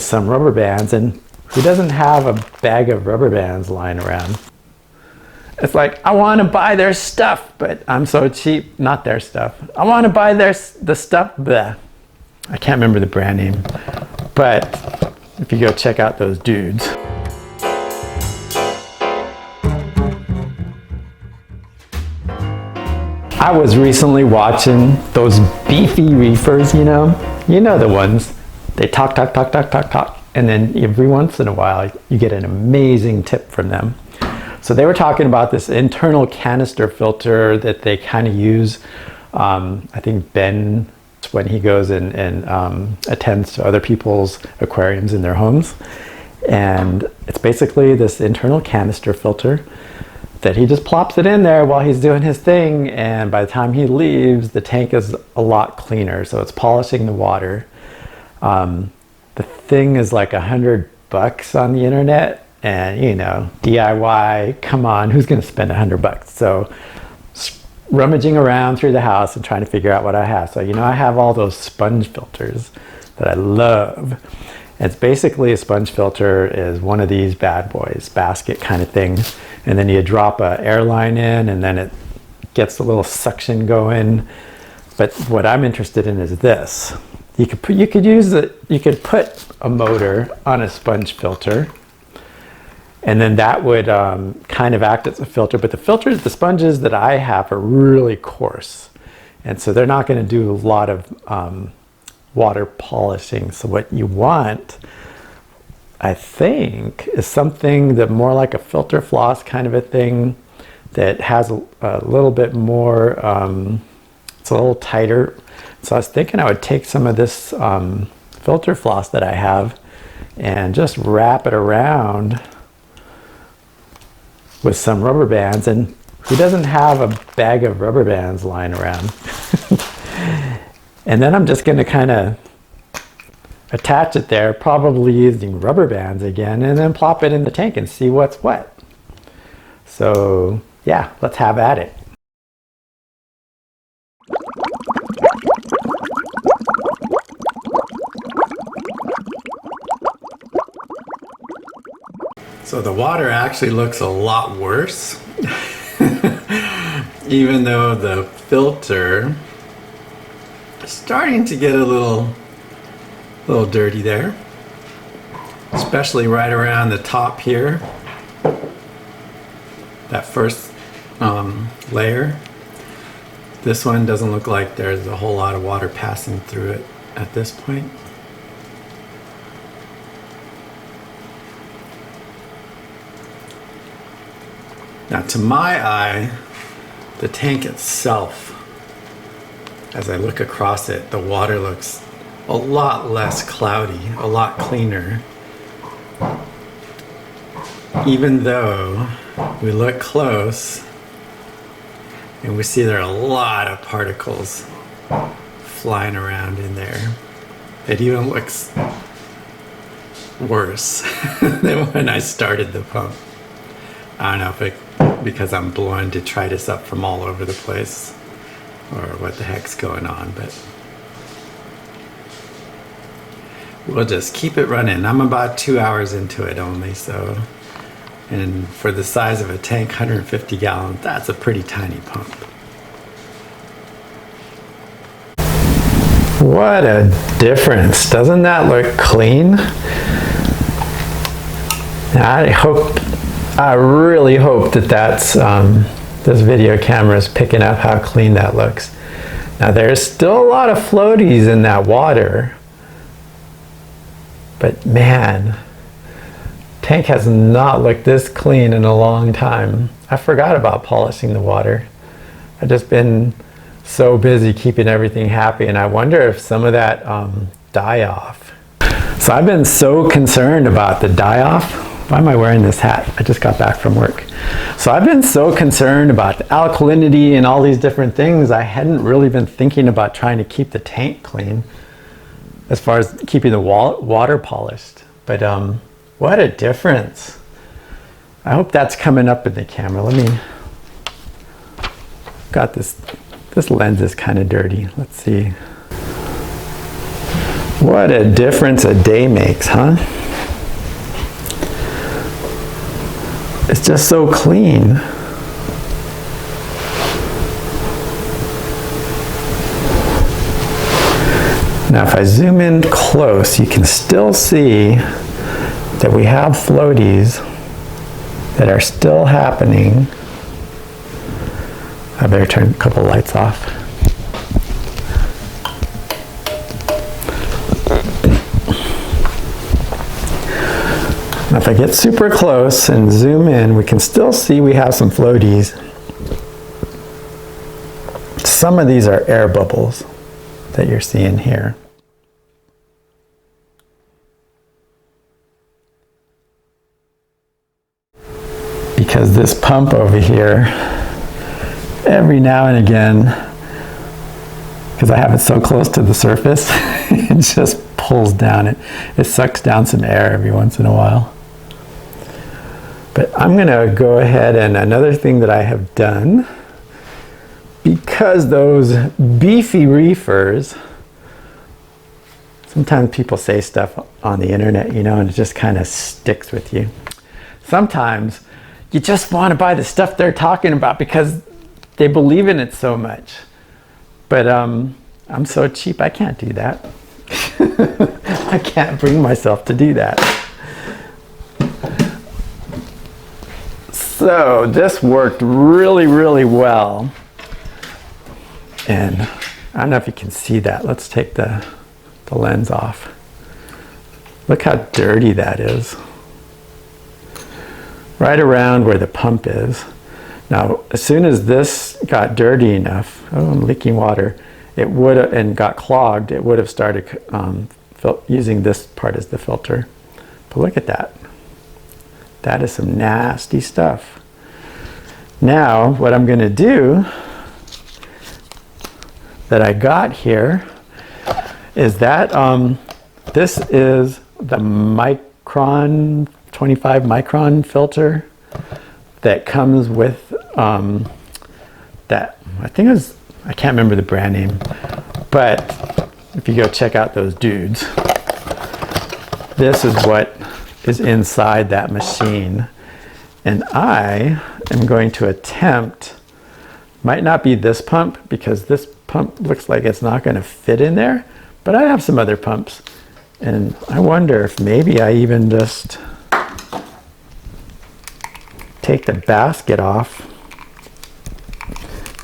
some rubber bands, and who doesn't have a bag of rubber bands lying around? It's like, I want to buy their stuff, but I'm so cheap. Not their stuff. I want to buy the stuff, bleh. I can't remember the brand name, but if you go check out those dudes. I was recently watching those Beefy Reefers, you know the ones. They talk, and then every once in a while you get an amazing tip from them. So they were talking about this internal canister filter that they kind of use. I think Ben, when he goes and attends to other people's aquariums in their homes. And it's basically this internal canister filter that he just plops it in there while he's doing his thing, and by the time he leaves, the tank is a lot cleaner, so it's polishing the water. The thing is like $100 on the internet, and DIY, come on, who's going to spend $100? So rummaging around through the house and trying to figure out what I have. So I have all those sponge filters that I love. It's basically a sponge filter is one of these bad boys, basket kind of thing, and then you drop a air line in, and then it gets a little suction going. But what I'm interested in is this. You could put a motor on a sponge filter, and then that would kind of act as a filter. But the sponges that I have are really coarse, and so they're not going to do a lot of water polishing. So what you want, I think, is something that more like a filter floss kind of a thing that has a little bit more, it's a little tighter. So I was thinking I would take some of this filter floss that I have and just wrap it around with some rubber bands. And who doesn't have a bag of rubber bands lying around? And then I'm just going to kind of attach it there, probably using rubber bands again, and then plop it in the tank and see what's what. So yeah, let's have at it. So the water actually looks a lot worse, even though the filter is starting to get a little dirty there, especially right around the top here, that first layer. This one doesn't look like there's a whole lot of water passing through it at this point. Now, to my eye, the tank itself, as I look across it, the water looks a lot less cloudy, a lot cleaner. Even though we look close and we see there are a lot of particles flying around in there. It even looks worse than when I started the pump. I don't know if it's because I'm blowing detritus up from all over the place or what the heck's going on, but we'll just keep it running. I'm about 2 hours into it only, so, and for the size of a tank, 150 gallons, that's a pretty tiny pump. What a difference. Doesn't that look clean? I really hope that this video camera is picking up how clean that looks. Now there's still a lot of floaties in that water, but man, tank has not looked this clean in a long time. I forgot about polishing the water. I've just been so busy keeping everything happy, and I wonder if some of that die-off. So I've been so concerned about the die-off. Why am I wearing this hat? I just got back from work. So I've been so concerned about the alkalinity and all these different things. I hadn't really been thinking about trying to keep the tank clean as far as keeping the water polished. But what a difference. I hope that's coming up in the camera. Let me, got this lens is kind of dirty. Let's see. What a difference a day makes, huh? It's just so clean. Now if I zoom in close, you can still see that we have floaties that are still happening. I better turn a couple lights off. Now if I get super close and zoom in, we can still see we have some floaties. Some of these are air bubbles that you're seeing here. Because this pump over here, every now and again, because I have it so close to the surface, it just pulls down. It sucks down some air every once in a while. But I'm going to go ahead, and another thing that I have done, because those beefy reefers, sometimes people say stuff on the internet, you know, and it just kind of sticks with you. Sometimes you just want to buy the stuff they're talking about because they believe in it so much. But I'm so cheap, I can't do that. I can't bring myself to do that. So this worked really, really well. And I don't know if you can see that. Let's take the lens off. Look how dirty that is. Right around where the pump is. Now, as soon as this got dirty enough, oh, I'm leaking water, it would have, and got clogged, it would have started using this part as the filter. But look at that. That is some nasty stuff. Now, what I'm going to do that I got here is that this is the micron, 25 micron filter that comes with that, I think it was, I can't remember the brand name, but if you go check out those dudes, this is what is inside that machine. And I am going to attempt, might not be this pump because this pump looks like it's not going to fit in there, but I have some other pumps. And I wonder if maybe I even just take the basket off.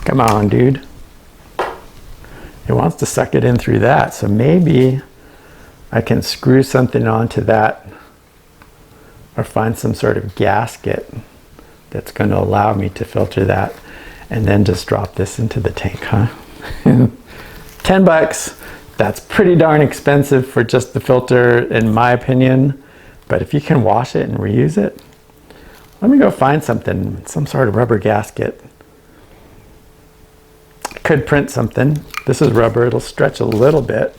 Come on, dude. It wants to suck it in through that. So maybe I can screw something onto that or find some sort of gasket that's going to allow me to filter that and then just drop this into the tank, huh? 10 bucks. That's pretty darn expensive for just the filter, in my opinion. But if you can wash it and reuse it, let me go find something, some sort of rubber gasket. I could print something. This is rubber, it'll stretch a little bit.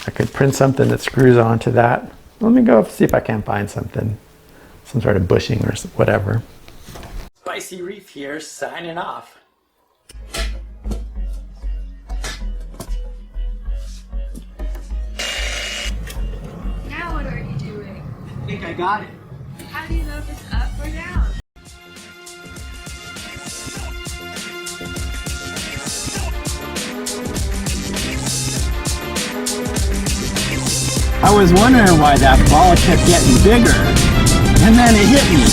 I could print something that screws onto that. Let me go see if I can find something. Some sort of bushing or whatever. Spicy Reef here, signing off. Now what are you doing? I think I got it. How do you know if it's up or down? I was wondering why that ball kept getting bigger, and then it hit me.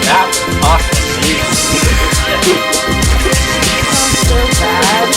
That was awesome, dude. Oh, so bad.